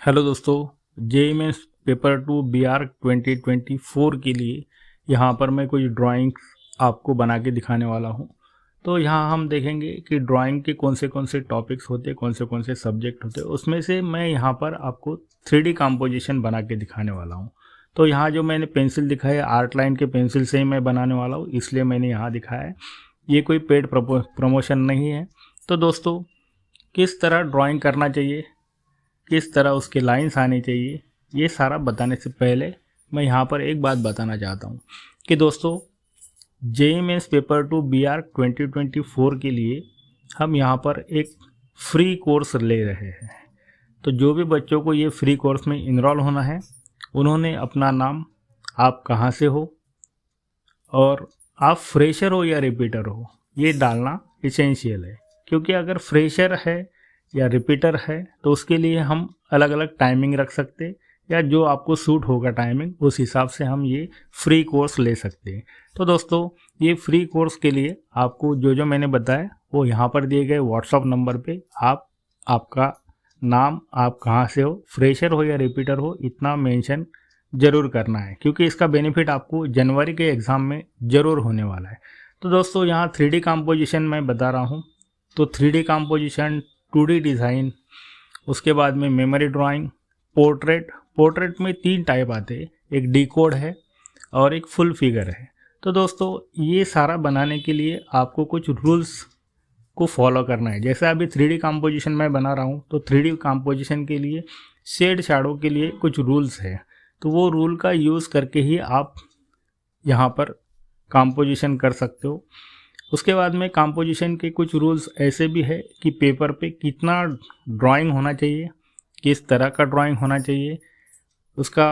Hello दोस्तों, JEE mains paper 2 BR 2024 के लिए यहाँ पर मैं कुछ ड्राइंग्स आपको बना के दिखाने वाला हूँ। तो यहाँ हम देखेंगे कि ड्राइंग के कौन से टॉपिक्स होते हैं, कौन से सब्जेक्ट होते हैं। उसमें से मैं यहाँ पर आपको 3D कंपोजिशन बना के दिखाने वाला हूँ। तो यहाँ जो मैंने पेंसिल दिखाया है, आर्ट लाइन के पेंसिल से ही मैं बनाने वाला हूँ, इसलिए मैंने यहाँ दिखाया है। ये कोई पेड प्रमोशन नहीं है। तो दोस्तों, किस तरह ड्राइंग करना चाहिए, किस तरह उसके लाइंस आने चाहिए, ये सारा बताने से पहले मैं यहाँ पर एक बात बताना चाहता हूँ कि दोस्तों, जेईई मेंस पेपर 2 BR 2024 के लिए हम यहाँ पर एक फ्री कोर्स ले रहे हैं। तो जो भी बच्चों को ये फ्री कोर्स में इनरोल होना है, उन्होंने अपना नाम, आप कहाँ से हो और आप फ्रेशर हो या रिपीटर हो, ये डालना इसेंशियल है। क्योंकि अगर फ्रेशर है या रिपीटर है तो उसके लिए हम अलग अलग टाइमिंग रख सकते हैं, या जो आपको सूट होगा टाइमिंग, उस हिसाब से हम ये फ्री कोर्स ले सकते हैं। तो दोस्तों, ये फ्री कोर्स के लिए आपको जो मैंने बताया वो यहाँ पर दिए गए व्हाट्सअप नंबर पे आप आपका नाम, आप कहाँ से हो, फ्रेशर हो या रिपीटर हो, इतना मेंशन ज़रूर करना है, क्योंकि इसका बेनिफिट आपको जनवरी के एग्ज़ाम में ज़रूर होने वाला है। तो दोस्तों, यहाँ 3D कंपोजिशन मैं बता रहा हूँ। तो 3D कंपोजिशन, 2D डिज़ाइन, उसके बाद में मेमोरी ड्राइंग, पोर्ट्रेट में 3 टाइप आते हैं, एक डीकोड है और एक फुल फिगर है। तो दोस्तों, ये सारा बनाने के लिए आपको कुछ रूल्स को फॉलो करना है। जैसे अभी 3D कंपोजिशन मैं बना रहा हूँ, तो 3D कंपोजिशन के लिए शेड शैडो के लिए कुछ रूल्स है। तो वो रूल का यूज़ करके ही आप यहाँ पर कंपोजिशन कर सकते हो। उसके बाद में कंपोजिशन के कुछ रूल्स ऐसे भी है कि पेपर पे कितना ड्राइंग होना चाहिए, किस तरह का ड्राइंग होना चाहिए, उसका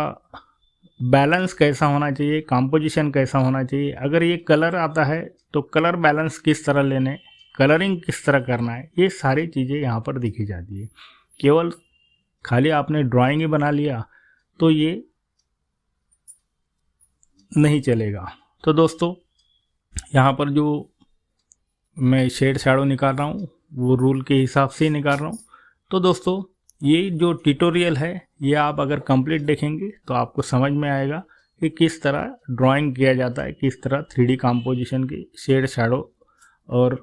बैलेंस कैसा होना चाहिए, कंपोजिशन कैसा होना चाहिए। अगर ये कलर आता है तो कलर बैलेंस किस तरह लेने, कलरिंग किस तरह करना है, ये सारी चीज़ें यहाँ पर दिखी जाती है। केवल खाली आपने ड्राइंग ही बना लिया तो ये नहीं चलेगा। तो दोस्तों, यहाँ पर जो मैं शेड शैडो निकाल रहा हूँ वो रूल के हिसाब से ही निकाल रहा हूँ। तो दोस्तों, ये जो ट्यूटोरियल है, ये आप अगर कंप्लीट देखेंगे तो आपको समझ में आएगा कि किस तरह ड्राइंग किया जाता है, किस तरह 3D कंपोजिशन की शेड शैडो और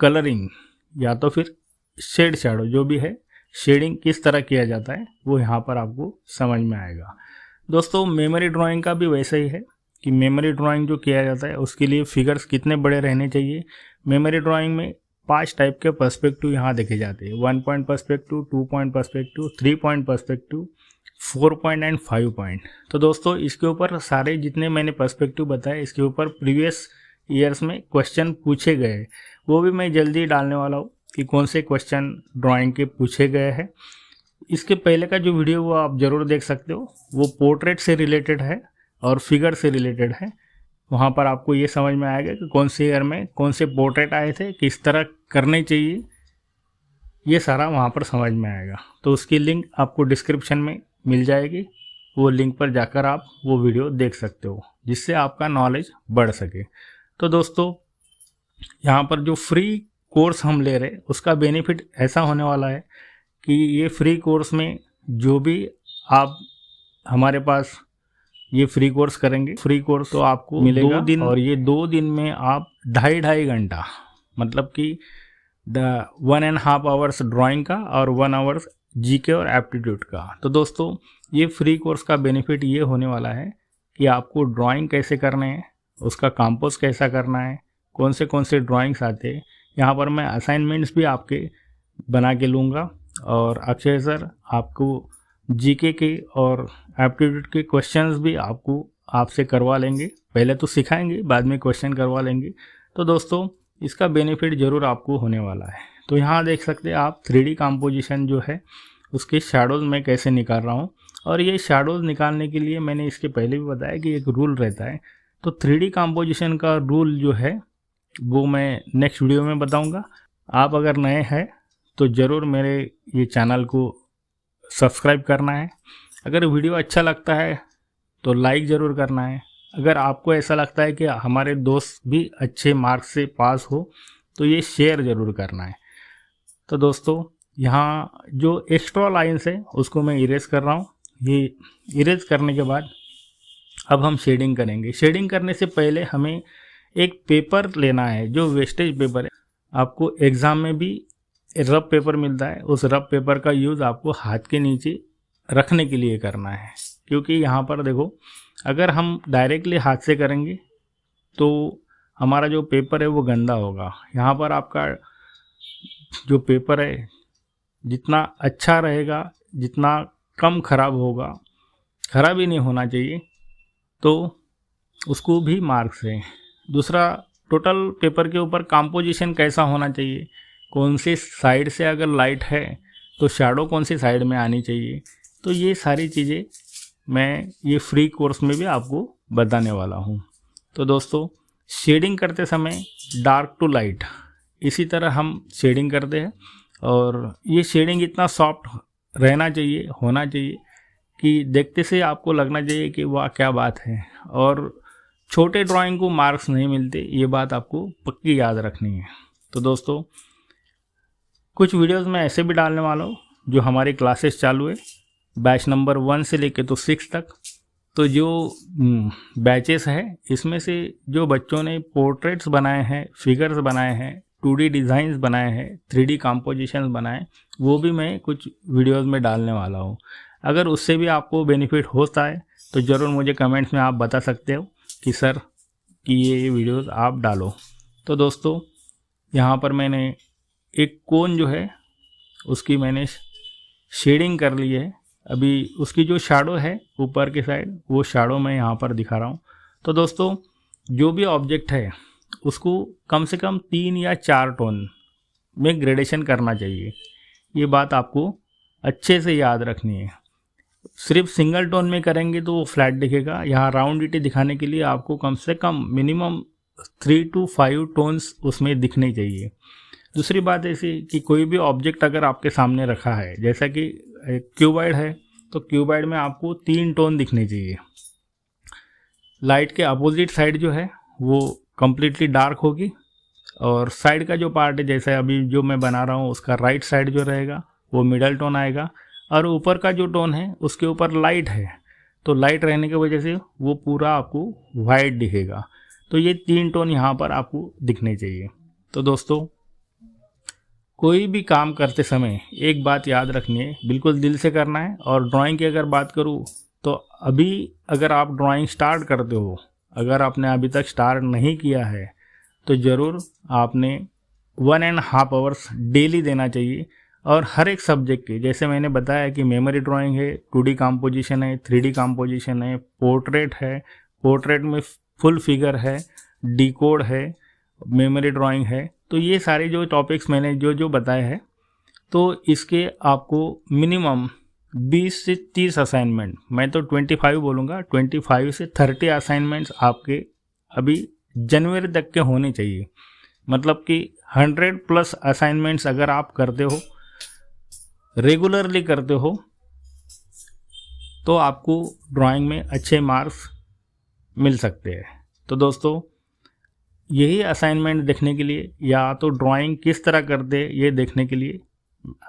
कलरिंग, या तो फिर शेड शैडो जो भी है, शेडिंग किस तरह किया जाता है, वो यहाँ पर आपको समझ में आएगा। दोस्तों, मेमोरी ड्राइंग का भी वैसा ही है कि मेमोरी ड्राइंग जो किया जाता है उसके लिए फिगर्स कितने बड़े रहने चाहिए। मेमोरी ड्राइंग में 5 टाइप के पर्सपेक्टिव यहाँ देखे जाते हैं, 1 point perspective, 2 point perspective, 3 point perspective, 4 point and 5 point. तो दोस्तों, इसके ऊपर सारे जितने मैंने पर्सपेक्टिव बताए, इसके ऊपर प्रीवियस ईयर्स में क्वेश्चन पूछे गए, वो भी मैं जल्दी डालने वाला हूँ कि कौन से क्वेश्चन ड्राइंग के पूछे गए हैं। इसके पहले का जो वीडियो वो आप ज़रूर देख सकते हो, वो पोर्ट्रेट से रिलेटेड है और फिगर से रिलेटेड है। वहाँ पर आपको ये समझ में आएगा कि कौन से ईयर में कौन से पोर्ट्रेट आए थे, किस तरह करने चाहिए, ये सारा वहाँ पर समझ में आएगा। तो उसकी लिंक आपको डिस्क्रिप्शन में मिल जाएगी, वो लिंक पर जाकर आप वो वीडियो देख सकते हो, जिससे आपका नॉलेज बढ़ सके। तो दोस्तों, यहाँ पर जो फ्री कोर्स हम ले रहे हैं उसका बेनिफिट ऐसा होने वाला है कि ये फ्री कोर्स में जो भी आप हमारे पास ये फ्री कोर्स करेंगे, फ्री कोर्स तो आपको मिलेगा 2 दिन, और ये 2 दिन में आप 2.5 घंटा, मतलब कि 1.5 आवर्स ड्राइंग का और 1 आवर्स जीके और एप्टीट्यूड का। तो दोस्तों, ये फ्री कोर्स का बेनिफिट ये होने वाला है कि आपको ड्राइंग कैसे करने हैं, उसका कंपोज कैसा करना है, कौन से ड्राइंग्स आते हैं। यहाँ पर मैं असाइनमेंट्स भी आपके बना के लूँगा, और अक्षय सर आपको जीके के और एप्टीट्यूड के क्वेश्चंस भी आपसे करवा लेंगे। पहले तो सिखाएंगे, बाद में क्वेश्चन करवा लेंगे। तो दोस्तों, इसका बेनिफिट ज़रूर आपको होने वाला है। तो यहाँ देख सकते हैं आप 3D कंपोजिशन जो है उसके शैडोज़ मैं कैसे निकाल रहा हूँ। और ये शैडोज़ निकालने के लिए मैंने इसके पहले भी बताया कि एक रूल रहता है। तो 3D कंपोजिशन का रूल जो है वो मैं नेक्स्ट वीडियो में बताऊँगा। आप अगर नए हैं तो ज़रूर मेरे ये चैनल को सब्सक्राइब करना है। अगर वीडियो अच्छा लगता है तो लाइक ज़रूर करना है। अगर आपको ऐसा लगता है कि हमारे दोस्त भी अच्छे मार्क्स से पास हो तो ये शेयर ज़रूर करना है। तो दोस्तों, यहाँ जो एक्स्ट्रा लाइन्स है उसको मैं इरेज कर रहा हूँ। ये इरेज करने के बाद अब हम शेडिंग करेंगे। शेडिंग करने से पहले हमें एक पेपर लेना है जो वेस्टेज पेपर है। आपको एग्ज़ाम में भी रफ पेपर मिलता है, उस रफ पेपर का यूज़ आपको हाथ के नीचे रखने के लिए करना है, क्योंकि यहाँ पर देखो अगर हम डायरेक्टली हाथ से करेंगे तो हमारा जो पेपर है वो गंदा होगा। यहाँ पर आपका जो पेपर है जितना अच्छा रहेगा, जितना कम खराब होगा, खराब ही नहीं होना चाहिए, तो उसको भी मार्क्स है। दूसरा, टोटल पेपर के ऊपर कंपोजिशन कैसा होना चाहिए, कौन सी साइड से अगर लाइट है तो शैडो कौन सी साइड में आनी चाहिए, तो ये सारी चीज़ें मैं ये फ्री कोर्स में भी आपको बताने वाला हूँ। तो दोस्तों, शेडिंग करते समय डार्क टू लाइट इसी तरह हम शेडिंग करते हैं, और ये शेडिंग इतना सॉफ्ट रहना चाहिए, होना चाहिए कि देखते से आपको लगना चाहिए कि वाह क्या बात है। और छोटे ड्राइंग को मार्क्स नहीं मिलते, ये बात आपको पक्की याद रखनी है। तो दोस्तों, कुछ वीडियोस मैं ऐसे भी डालने वाला हूँ जो हमारी क्लासेस चालू है, बैच नंबर 1 से लेके तो 6 तक। तो जो बैचेस है इसमें से जो बच्चों ने पोर्ट्रेट्स बनाए हैं, फिगर्स बनाए हैं, 2D डिज़ाइंस बनाए हैं, 3D कंपोजिशन बनाए, वो भी मैं कुछ वीडियोस में डालने वाला हूँ। अगर उससे भी आपको बेनिफिट होता है तो ज़रूर मुझे कमेंट्स में आप बता सकते हो कि सर कि ये वीडियोस आप डालो। तो दोस्तों, यहाँ पर मैंने एक कोन जो है उसकी मैंने शेडिंग कर ली है। अभी उसकी जो शैडो है ऊपर की साइड, वो शैडो मैं यहाँ पर दिखा रहा हूँ। तो दोस्तों, जो भी ऑब्जेक्ट है उसको कम से कम 3 या 4 टोन में ग्रेडेशन करना चाहिए। ये बात आपको अच्छे से याद रखनी है। सिर्फ सिंगल टोन में करेंगे तो वो फ्लैट दिखेगा। यहाँ राउंडिटी दिखाने के लिए आपको कम से कम मिनिमम 3 to 5 टोन्स उसमें दिखने चाहिए। दूसरी बात ऐसी कि कोई भी ऑब्जेक्ट अगर आपके सामने रखा है, जैसा कि क्यूबॉइड है, तो क्यूबॉइड में आपको 3 टोन दिखने चाहिए। लाइट के अपोजिट साइड जो है वो कम्प्लीटली डार्क होगी, और साइड का जो पार्ट है, जैसे अभी जो मैं बना रहा हूँ, उसका राइट साइड जो रहेगा वो मिडल टोन आएगा, और ऊपर का जो टोन है उसके ऊपर लाइट है, तो लाइट रहने की वजह से वो पूरा आपको वाइट दिखेगा। तो ये 3 टोन यहाँ पर आपको दिखने चाहिए। तो दोस्तों, कोई भी काम करते समय एक बात याद रखनी है, बिल्कुल दिल से करना है। और ड्राइंग की अगर बात करूँ तो अभी अगर आप ड्राइंग स्टार्ट करते हो, अगर आपने अभी तक स्टार्ट नहीं किया है, तो ज़रूर आपने 1.5 आवर्स डेली देना चाहिए। और हर एक सब्जेक्ट के, जैसे मैंने बताया कि मेमोरी ड्राइंग है, 2D कंपोजिशन है, 3D कंपोजिशन है, पोर्ट्रेट है, पोर्ट्रेट में फुल फिगर है, डिकोड है, मेमोरी ड्राइंग है, तो ये सारे जो टॉपिक्स मैंने जो बताए हैं, तो इसके आपको मिनिमम 20 से 30 असाइनमेंट, मैं तो 25 बोलूँगा, 25 से 30 असाइनमेंट्स आपके अभी जनवरी तक के होने चाहिए। मतलब कि 100+ असाइनमेंट्स अगर आप करते हो, रेगुलरली करते हो, तो आपको ड्राइंग में अच्छे मार्क्स मिल सकते हैं। तो दोस्तों, यही असाइनमेंट देखने के लिए या तो ड्राइंग किस तरह करते हैं ये देखने के लिए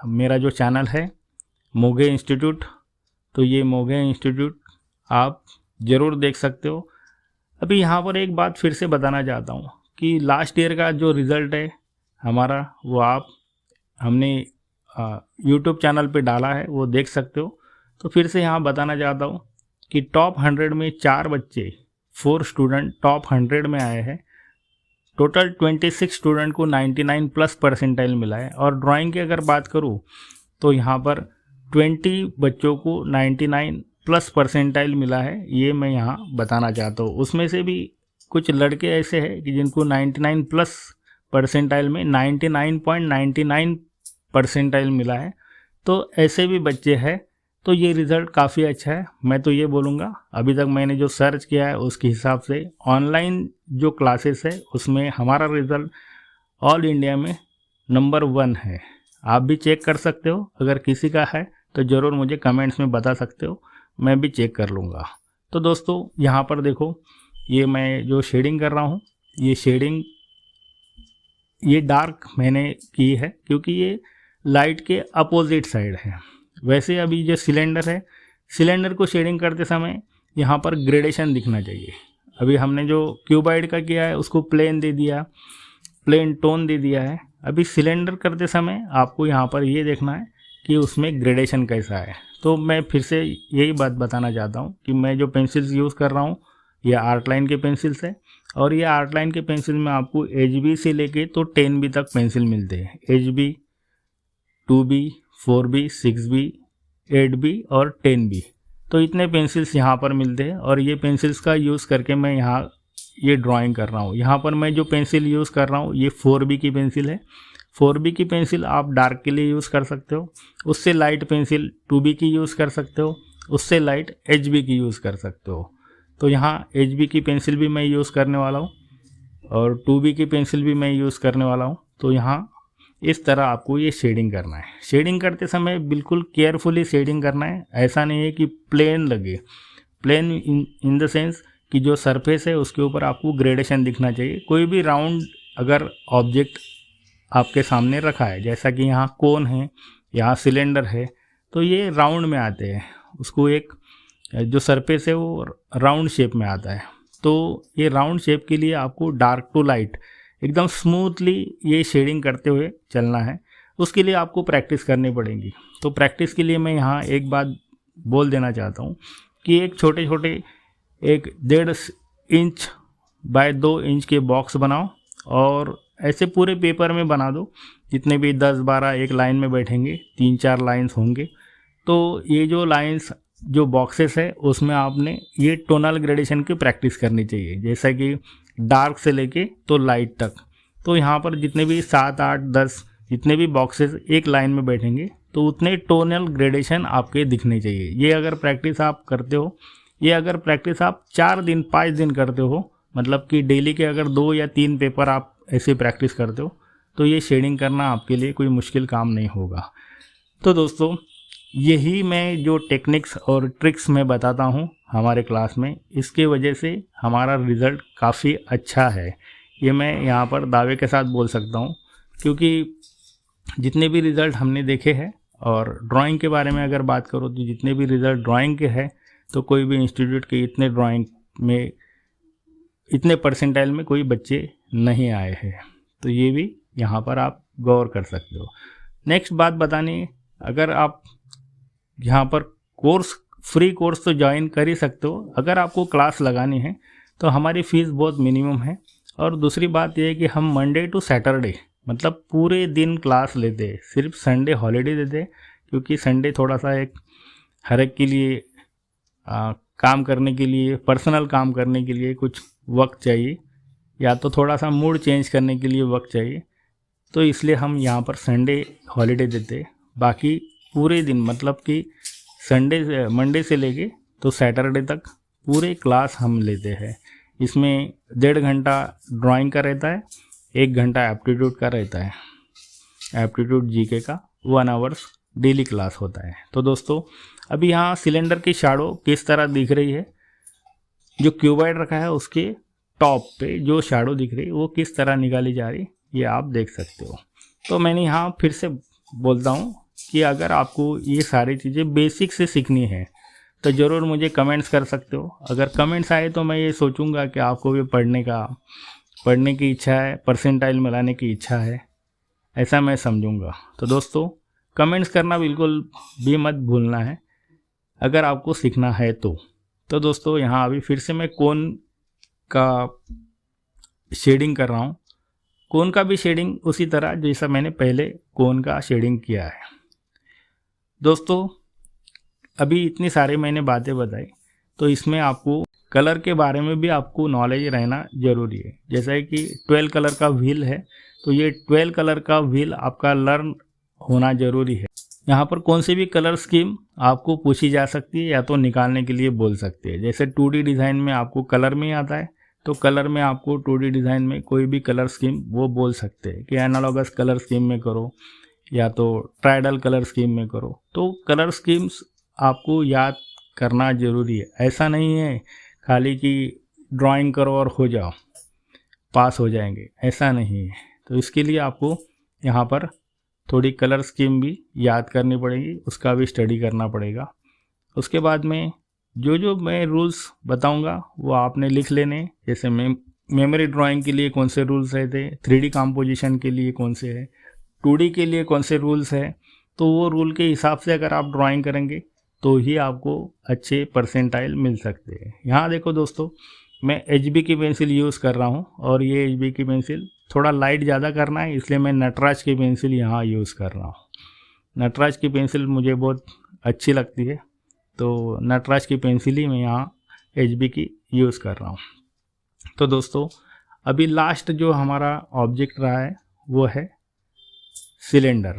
मेरा जो चैनल है मोघे इंस्टीट्यूट, तो ये मोघे इंस्टीट्यूट आप ज़रूर देख सकते हो। अभी यहाँ पर एक बात फिर से बताना चाहता हूँ कि लास्ट ईयर का जो रिज़ल्ट है हमारा, वो हमने यूट्यूब चैनल पे डाला है, वो देख सकते हो। तो फिर से यहाँ बताना चाहता हूँ कि टॉप 100 में 4 बच्चे, 4 स्टूडेंट टॉप 100 में आए हैं। टोटल 26 स्टूडेंट को 99+ परसेंटाइल मिला है। और ड्राइंग की अगर बात करूँ तो यहाँ पर 20 बच्चों को 99+ परसेंटाइल मिला है, ये मैं यहाँ बताना चाहता हूँ। उसमें से भी कुछ लड़के ऐसे हैं कि जिनको 99+ परसेंटाइल में 99.99 परसेंटाइल मिला है, तो ऐसे भी बच्चे हैं। तो ये रिज़ल्ट काफ़ी अच्छा है। मैं तो ये बोलूँगा, अभी तक मैंने जो सर्च किया है उसके हिसाब से ऑनलाइन जो क्लासेस है उसमें हमारा रिज़ल्ट ऑल इंडिया में नंबर 1 है। आप भी चेक कर सकते हो, अगर किसी का है तो ज़रूर मुझे कमेंट्स में बता सकते हो, मैं भी चेक कर लूँगा। तो दोस्तों, यहाँ पर देखो, ये मैं जो शेडिंग कर रहा हूँ, ये शेडिंग ये डार्क मैंने की है, क्योंकि ये लाइट के अपोजिट साइड है। वैसे अभी जो सिलेंडर है, सिलेंडर को शेडिंग करते समय यहाँ पर ग्रेडेशन दिखना चाहिए। अभी हमने जो क्यूबाइड का किया है उसको प्लेन दे दिया, प्लेन टोन दे दिया है। अभी सिलेंडर करते समय आपको यहाँ पर ये देखना है कि उसमें ग्रेडेशन कैसा है। तो मैं फिर से यही बात बताना चाहता हूँ कि मैं जो पेंसिल्स यूज़ कर रहा हूँ ये आर्ट लाइन के पेंसिल्स है, और ये आर्ट लाइन के पेंसिल में आपको HB से लेके तो 10B तक पेंसिल मिलते हैं। HB, 2B, 4B, 6B, 8B और 10B। तो इतने पेंसिल्स यहाँ पर मिलते हैं, और ये पेंसिल्स का यूज़ करके मैं यहाँ ये ड्राइंग कर रहा हूँ। यहाँ पर मैं जो पेंसिल यूज़ कर रहा हूँ ये 4B की पेंसिल है। 4B की पेंसिल आप डार्क के लिए यूज़ कर सकते हो, उससे लाइट पेंसिल 2B की यूज़ कर सकते हो, उससे लाइट HB की यूज़ कर सकते हो। तो यहाँ HB की पेंसिल भी मैं यूज़ करने वाला हूँ और 2B की पेंसिल भी मैं यूज़ करने वाला हूँ। तो यहाँ इस तरह आपको ये शेडिंग करना है। शेडिंग करते समय बिल्कुल केयरफुली शेडिंग करना है। ऐसा नहीं है कि प्लेन लगे, प्लेन इन द सेंस कि जो सरफेस है उसके ऊपर आपको ग्रेडेशन दिखना चाहिए। कोई भी राउंड अगर ऑब्जेक्ट आपके सामने रखा है, जैसा कि यहाँ कोन है, यहाँ सिलेंडर है, तो ये राउंड में आते हैं। उसको एक जो सरफेस है वो राउंड शेप में आता है। तो ये राउंड शेप के लिए आपको डार्क टू लाइट एकदम स्मूथली ये शेडिंग करते हुए चलना है। उसके लिए आपको प्रैक्टिस करनी पड़ेगी। तो प्रैक्टिस के लिए मैं यहाँ एक बात बोल देना चाहता हूँ कि एक छोटे छोटे एक 1.5 इंच बाय 2 इंच के बॉक्स बनाओ, और ऐसे पूरे पेपर में बना दो। जितने भी 10-12 एक लाइन में बैठेंगे, 3-4 लाइन्स होंगे। तो ये जो लाइन्स जो बॉक्सेस है उसमें आपने ये टोनल ग्रेडेशन की प्रैक्टिस करनी चाहिए, जैसा कि डार्क से लेके तो लाइट तक। तो यहाँ पर जितने भी 7, 8, 10 जितने भी बॉक्सेस एक लाइन में बैठेंगे तो उतने टोनल ग्रेडेशन आपके दिखने चाहिए। ये अगर प्रैक्टिस आप करते हो, ये अगर प्रैक्टिस आप 4 दिन 5 दिन करते हो, मतलब कि डेली के अगर 2 या 3 पेपर आप ऐसे प्रैक्टिस करते हो, तो ये शेडिंग करना आपके लिए कोई मुश्किल काम नहीं होगा। तो दोस्तों, यही मैं जो टेक्निक्स और ट्रिक्स मैं बताता हूँ हमारे क्लास में, इसके वजह से हमारा रिज़ल्ट काफ़ी अच्छा है। ये मैं यहाँ पर दावे के साथ बोल सकता हूँ, क्योंकि जितने भी रिज़ल्ट हमने देखे हैं, और ड्राइंग के बारे में अगर बात करो तो जितने भी रिज़ल्ट ड्राइंग के हैं, तो कोई भी इंस्टीट्यूट के इतने ड्राइंग में इतने परसेंटाइल में कोई बच्चे नहीं आए हैं। तो ये भी यहाँ पर आप गौर कर सकते हो। नेक्स्ट बात बतानी, अगर आप यहाँ पर कोर्स, फ्री कोर्स तो ज्वाइन कर ही सकते हो। अगर आपको क्लास लगानी है तो हमारी फ़ीस बहुत मिनिमम है। और दूसरी बात यह है कि हम मंडे टू सैटरडे मतलब पूरे दिन क्लास लेते हैं, सिर्फ संडे हॉलीडे देते हैं, क्योंकि संडे थोड़ा सा एक हर एक के लिए काम करने के लिए, पर्सनल काम करने के लिए कुछ वक्त चाहिए, या तो थोड़ा सा मूड चेंज करने के लिए वक्त चाहिए। तो इसलिए हम यहाँ पर संडे हॉलीडे देते हैं। बाकी पूरे दिन मतलब कि संडे से मंडे से लेके तो सैटरडे तक पूरे क्लास हम लेते हैं। इसमें 1.5 घंटा ड्राइंग का रहता है, 1 घंटा एप्टीट्यूड का रहता है। एप्टीट्यूड जीके का 1 आवर्स डेली क्लास होता है। तो दोस्तों, अभी यहाँ सिलेंडर की शैडो किस तरह दिख रही है, जो क्यूबाइड रखा है उसके टॉप पे जो शैडो दिख रही है वो किस तरह निकाली जा रही, ये आप देख सकते हो। तो मैंने यहाँ फिर से बोलता हूँ कि अगर आपको ये सारी चीज़ें बेसिक से सीखनी है तो ज़रूर मुझे कमेंट्स कर सकते हो। अगर कमेंट्स आए तो मैं ये सोचूंगा कि आपको भी पढ़ने की इच्छा है, परसेंटाइल मिलाने की इच्छा है, ऐसा मैं समझूंगा। तो दोस्तों, कमेंट्स करना बिल्कुल भी मत भूलना है अगर आपको सीखना है तो। दोस्तों, यहाँ अभी फिर से मैं कोन का शेडिंग कर रहा हूँ। कोन का भी शेडिंग उसी तरह जैसा मैंने पहले कोन का शेडिंग किया है। दोस्तों, अभी इतनी सारी मैंने बातें बताई, तो इसमें आपको कलर के बारे में भी आपको नॉलेज रहना ज़रूरी है। जैसा कि 12 कलर का व्हील है, तो ये 12 कलर का व्हील आपका लर्न होना ज़रूरी है। यहाँ पर कौन सी भी कलर स्कीम आपको पूछी जा सकती है या तो निकालने के लिए बोल सकती है। जैसे 2D डिज़ाइन में आपको कलर में आता है, तो कलर में आपको 2D डिज़ाइन में कोई भी कलर स्कीम वो बोल सकते हैं कि एनालॉगस कलर स्कीम में करो या तो ट्राइडल कलर स्कीम में करो। तो कलर स्कीम्स आपको याद करना ज़रूरी है। ऐसा नहीं है खाली कि ड्राइंग करो और हो जाओ, पास हो जाएंगे, ऐसा नहीं है। तो इसके लिए आपको यहाँ पर थोड़ी कलर स्कीम भी याद करनी पड़ेगी, उसका भी स्टडी करना पड़ेगा। उसके बाद में जो मैं रूल्स बताऊंगा वो आपने लिख लेने। जैसे मेमोरी ड्राइंग के लिए कौन से रूल्स रहते, 3D कंपोजिशन के लिए कौन से है, 2D के लिए कौन से रूल्स है, तो वो रूल के हिसाब से अगर आप ड्राइंग करेंगे तो ही आपको अच्छे परसेंटाइल मिल सकते हैं। यहाँ देखो दोस्तों, मैं HB की पेंसिल यूज़ कर रहा हूँ और ये HB की पेंसिल थोड़ा लाइट ज़्यादा करना है, इसलिए मैं नटराज की पेंसिल यहाँ यूज़ कर रहा हूँ। नटराज की पेंसिल मुझे बहुत अच्छी लगती है, तो नटराज की पेंसिल ही मैं यहाँ HB की यूज़ कर रहा हूँ। तो दोस्तों अभी लास्ट जो हमारा ऑब्जेक्ट रहा है वो है सिलेंडर।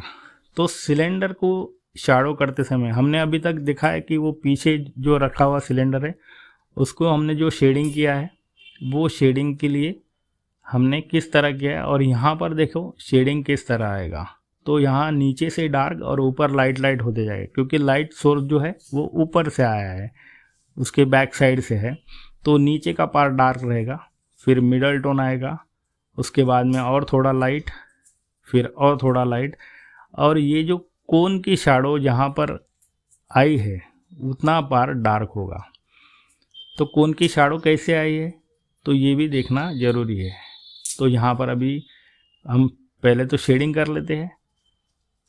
तो सिलेंडर को शैडो करते समय हमने अभी तक देखा है कि वो पीछे जो रखा हुआ सिलेंडर है उसको हमने जो शेडिंग किया है वो शेडिंग के लिए हमने किस तरह किया है, और यहाँ पर देखो शेडिंग किस तरह आएगा। तो यहाँ नीचे से डार्क और ऊपर लाइट लाइट होते जाएगा, क्योंकि लाइट सोर्स जो है वो ऊपर से आया है, उसके बैक साइड से है, तो नीचे का पार्ट डार्क रहेगा, फिर मिडल टोन आएगा, उसके बाद में और थोड़ा लाइट, फिर और थोड़ा लाइट, और ये जो कोन की शैडो जहाँ पर आई है उतना पार्ट डार्क होगा। तो कोन की शैडो कैसे आई है तो ये भी देखना ज़रूरी है। तो यहाँ पर अभी हम पहले तो शेडिंग कर लेते हैं,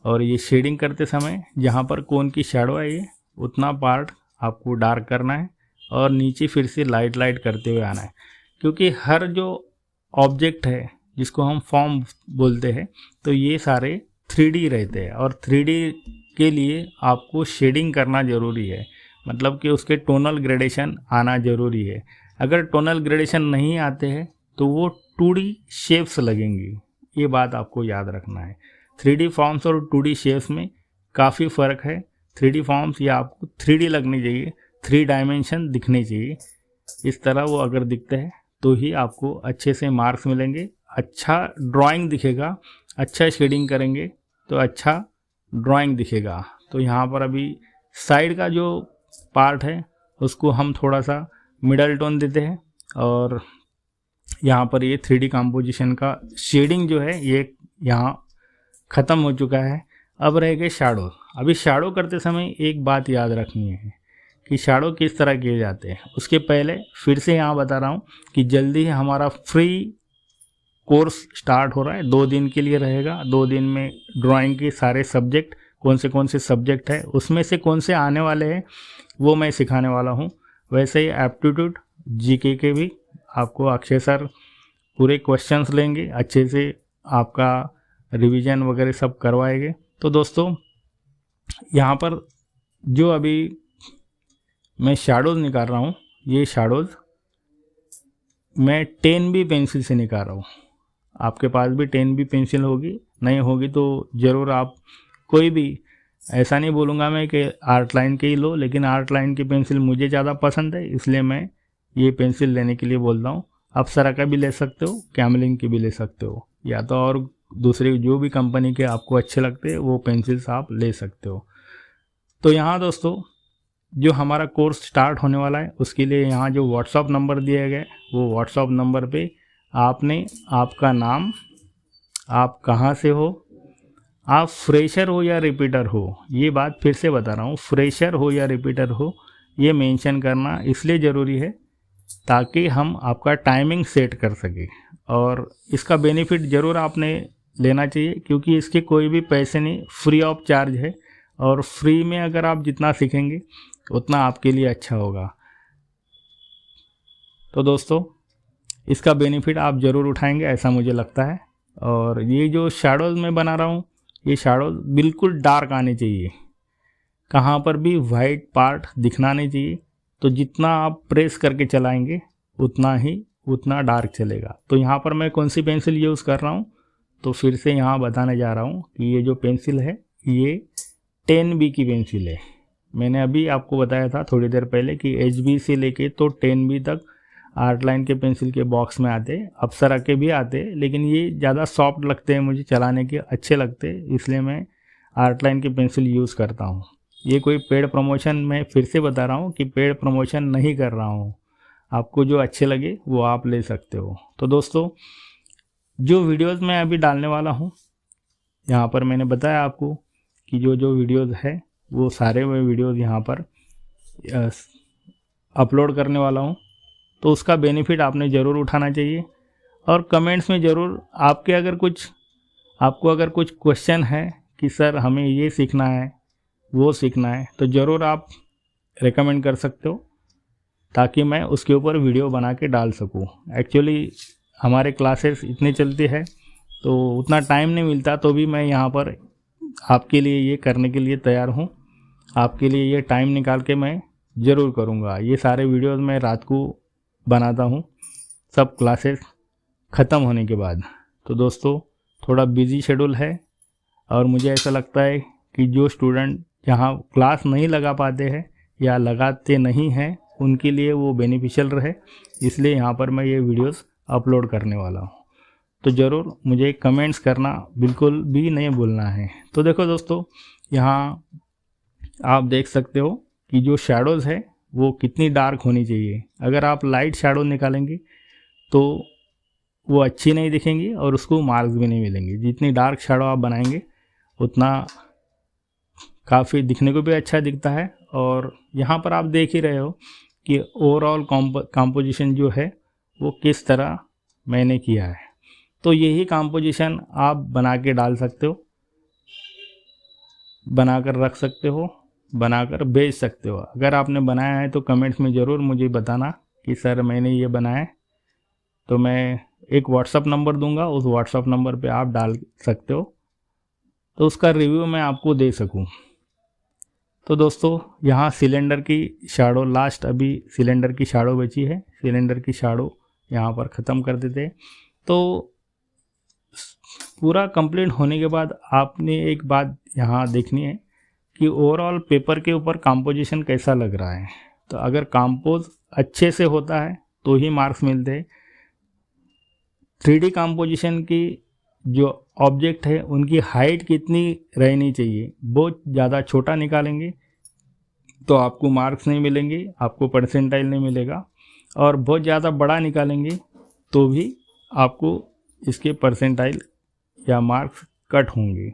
और ये शेडिंग करते समय जहाँ पर कोन की शैडो आई है उतना पार्ट आपको डार्क करना है, और नीचे फिर से लाइट लाइट करते हुए आना है, क्योंकि हर जो ऑब्जेक्ट है जिसको हम फॉर्म बोलते हैं तो ये सारे 3D रहते हैं, और 3D के लिए आपको शेडिंग करना ज़रूरी है, मतलब कि उसके टोनल ग्रेडेशन आना ज़रूरी है। अगर टोनल ग्रेडेशन नहीं आते हैं तो वो 2D शेप्स लगेंगी, ये बात आपको याद रखना है। 3D फॉर्म्स और 2D शेप्स में काफ़ी फ़र्क है। 3D फॉर्म्स ये आपको 3D लगनी चाहिए, 3 डायमेंशन दिखने चाहिए, इस तरह वो अगर दिखते हैं तो ही आपको अच्छे से मार्क्स मिलेंगे, अच्छा ड्राइंग दिखेगा। अच्छा शेडिंग करेंगे तो अच्छा ड्राइंग दिखेगा। तो यहाँ पर अभी साइड का जो पार्ट है उसको हम थोड़ा सा मिडल टोन देते हैं, और यहाँ पर ये 3D कंपोजिशन का शेडिंग जो है ये यहाँ ख़त्म हो चुका है। अब रह गए शैडो। अभी शैडो करते समय एक बात याद रखनी है कि शैडो किस तरह किए जाते हैं। उसके पहले फिर से यहाँ बता रहा हूँ कि जल्दी ही हमारा फ्री कोर्स स्टार्ट हो रहा है, 2 दिन के लिए रहेगा। 2 दिन में ड्राइंग के सारे सब्जेक्ट कौन से सब्जेक्ट है, उसमें से कौन से आने वाले हैं वो मैं सिखाने वाला हूँ। वैसे ही एप्टीट्यूड जीके के भी आपको अक्षय सर पूरे क्वेश्चंस लेंगे, अच्छे से आपका रिवीजन वगैरह सब करवाएंगे। तो दोस्तों यहाँ पर जो अभी मैं शैडोज़ निकाल रहा हूँ, ये शैडोज़ मैं 10B पेंसिल से निकाल रहा हूँ। आपके पास भी 10B पेंसिल होगी, नहीं होगी तो ज़रूर आप कोई भी, ऐसा नहीं बोलूँगा मैं कि आर्ट लाइन के ही लो, लेकिन आर्ट लाइन की पेंसिल मुझे ज़्यादा पसंद है, इसलिए मैं ये पेंसिल लेने के लिए बोलता हूँ। अप्सरा का भी ले सकते हो, कैमलिन की भी ले सकते हो, या तो और दूसरे जो भी कंपनी के आपको अच्छे लगते हैं वो पेंसिल्स आप ले सकते हो। तो यहाँ दोस्तों जो हमारा कोर्स स्टार्ट होने वाला है उसके लिए यहाँ जो व्हाट्सअप नंबर दिया गया है वो व्हाट्सअप नंबर पे आपने आपका नाम, आप कहाँ से हो, आप फ्रेशर हो या रिपीटर हो, ये बात फिर से बता रहा हूँ, फ्रेशर हो या रिपीटर हो ये मेंशन करना इसलिए ज़रूरी है ताकि हम आपका टाइमिंग सेट कर सकें। और इसका बेनिफिट ज़रूर आपने लेना चाहिए, क्योंकि इसके कोई भी पैसे नहीं, फ्री ऑफ चार्ज है, और फ्री में अगर आप जितना सीखेंगे उतना आपके लिए अच्छा होगा। तो दोस्तों इसका बेनिफिट आप ज़रूर उठाएंगे ऐसा मुझे लगता है। और ये जो शैडोज़ मैं बना रहा हूँ ये शैडोज़ बिल्कुल डार्क आने चाहिए, कहाँ पर भी वाइट पार्ट दिखना नहीं चाहिए। तो जितना आप प्रेस करके चलाएंगे उतना डार्क चलेगा। तो यहाँ पर मैं कौन सी पेंसिल यूज़ कर रहा हूँ तो फिर से यहाँ बताने जा रहा हूँ कि ये जो पेंसिल है ये 10B की पेंसिल है। मैंने अभी आपको बताया था थोड़ी देर पहले कि HB से लेके तो 10B तक आर्ट लाइन के पेंसिल के बॉक्स में आते, अप्सरा के भी आते, लेकिन ये ज़्यादा सॉफ्ट लगते हैं, मुझे चलाने के अच्छे लगते, इसलिए मैं आर्ट लाइन की पेंसिल यूज़ करता हूँ। ये कोई पेड प्रमोशन, मैं फिर से बता रहा हूँ कि पेड प्रमोशन नहीं कर रहा हूँ, आपको जो अच्छे लगे वो आप ले सकते हो। तो दोस्तों जो वीडियोस मैं अभी डालने वाला हूँ यहाँ पर मैंने बताया आपको कि जो जो वीडियोज़ है वो सारे वो वीडियोज़ यहाँ पर अपलोड करने वाला हूँ। तो उसका बेनिफिट आपने ज़रूर उठाना चाहिए। और कमेंट्स में ज़रूर आपको अगर कुछ क्वेश्चन है कि सर हमें ये सीखना है वो सीखना है, तो ज़रूर आप रेकमेंड कर सकते हो, ताकि मैं उसके ऊपर वीडियो बना के डाल सकूं। एक्चुअली हमारे क्लासेस इतने चलते हैं तो उतना टाइम नहीं मिलता, तो भी मैं यहाँ पर आपके लिए ये करने के लिए तैयार हूँ। आपके लिए ये टाइम निकाल के मैं ज़रूर करूँगा। ये सारे वीडियोस मैं रात को बनाता हूँ, सब क्लासेस ख़त्म होने के बाद। तो दोस्तों थोड़ा बिजी शेड्यूल है और मुझे ऐसा लगता है कि जो स्टूडेंट यहाँ क्लास नहीं लगा पाते हैं या लगाते नहीं हैं, उनके लिए वो बेनिफिशियल रहे, इसलिए यहाँ पर मैं ये वीडियोस अपलोड करने वाला हूँ। तो ज़रूर मुझे कमेंट्स करना बिल्कुल भी नहीं भूलना है। तो देखो दोस्तों, यहाँ आप देख सकते हो कि जो शैडोज़ है वो कितनी डार्क होनी चाहिए। अगर आप लाइट शैडो निकालेंगे तो वो अच्छी नहीं दिखेंगी और उसको मार्क्स भी नहीं मिलेंगे। जितनी डार्क शैडो आप बनाएंगे उतना काफ़ी दिखने को भी अच्छा दिखता है। और यहाँ पर आप देख ही रहे हो कि ओवरऑल कंपोजिशन जो है वो किस तरह मैंने किया है। तो यही कंपोजिशन आप बना के डाल सकते हो, बनाकर रख सकते हो, बनाकर भेज सकते हो। अगर आपने बनाया है तो कमेंट्स में ज़रूर मुझे बताना कि सर मैंने ये बनाया है। तो मैं एक व्हाट्सअप नंबर दूंगा, उस व्हाट्सअप नंबर पे आप डाल सकते हो, तो उसका रिव्यू मैं आपको दे सकूं। तो दोस्तों यहाँ सिलेंडर की शैडो लास्ट, अभी सिलेंडर की शैडो बची है। सिलेंडर की शैडो यहाँ पर ख़त्म कर देते हैं। तो पूरा कंप्लीट होने के बाद आपने एक बात यहाँ देखनी है कि ओवरऑल पेपर के ऊपर कंपोजिशन कैसा लग रहा है। तो अगर कंपोज अच्छे से होता है तो ही मार्क्स मिलते हैं। 3D कंपोजिशन की जो ऑब्जेक्ट है उनकी हाइट कितनी रहनी चाहिए, बहुत ज़्यादा छोटा निकालेंगे तो आपको मार्क्स नहीं मिलेंगे, आपको परसेंटाइल नहीं मिलेगा। और बहुत ज़्यादा बड़ा निकालेंगे तो भी आपको इसके परसेंटाइल या मार्क्स कट होंगे।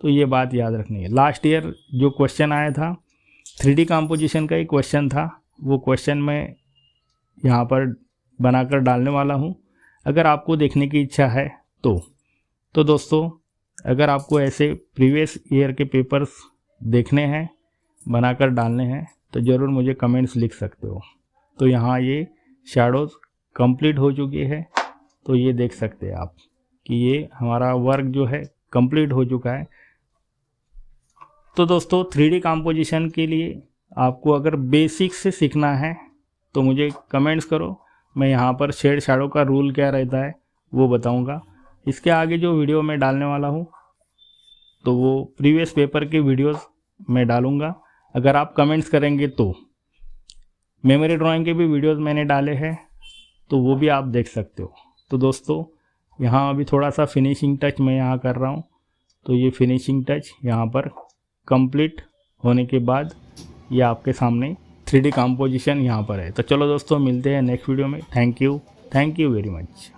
तो ये बात याद रखनी है। लास्ट ईयर जो क्वेश्चन आया था 3D कंपोजिशन का ही क्वेश्चन था, वो क्वेश्चन मैं यहाँ पर बनाकर डालने वाला हूँ। अगर आपको देखने की इच्छा है तो दोस्तों, अगर आपको ऐसे प्रीवियस ईयर के पेपर्स देखने हैं, बनाकर डालने हैं, तो ज़रूर मुझे कमेंट्स लिख सकते हो। तो यहाँ ये शैडोज़ कंप्लीट हो चुकी है। तो ये देख सकते हैं आप कि ये हमारा वर्क जो है कंप्लीट हो चुका है। तो दोस्तों 3D कंपोजिशन के लिए आपको अगर बेसिक से सीखना है तो मुझे कमेंट्स करो। मैं यहाँ पर शेड शैडो का रूल क्या रहता है वो बताऊँगा। इसके आगे जो वीडियो मैं डालने वाला हूँ तो वो प्रीवियस पेपर के वीडियोस मैं डालूँगा। अगर आप कमेंट्स करेंगे तो मेमोरी ड्राइंग के भी वीडियोस मैंने डाले हैं, तो वो भी आप देख सकते हो। तो दोस्तों यहाँ अभी थोड़ा सा फिनिशिंग टच मैं यहाँ कर रहा हूँ। तो ये फिनिशिंग टच यहाँ पर कंप्लीट होने के बाद ये आपके सामने 3D कंपोजिशन यहाँ पर है। तो चलो दोस्तों, मिलते हैं नेक्स्ट वीडियो में। Thank you very much.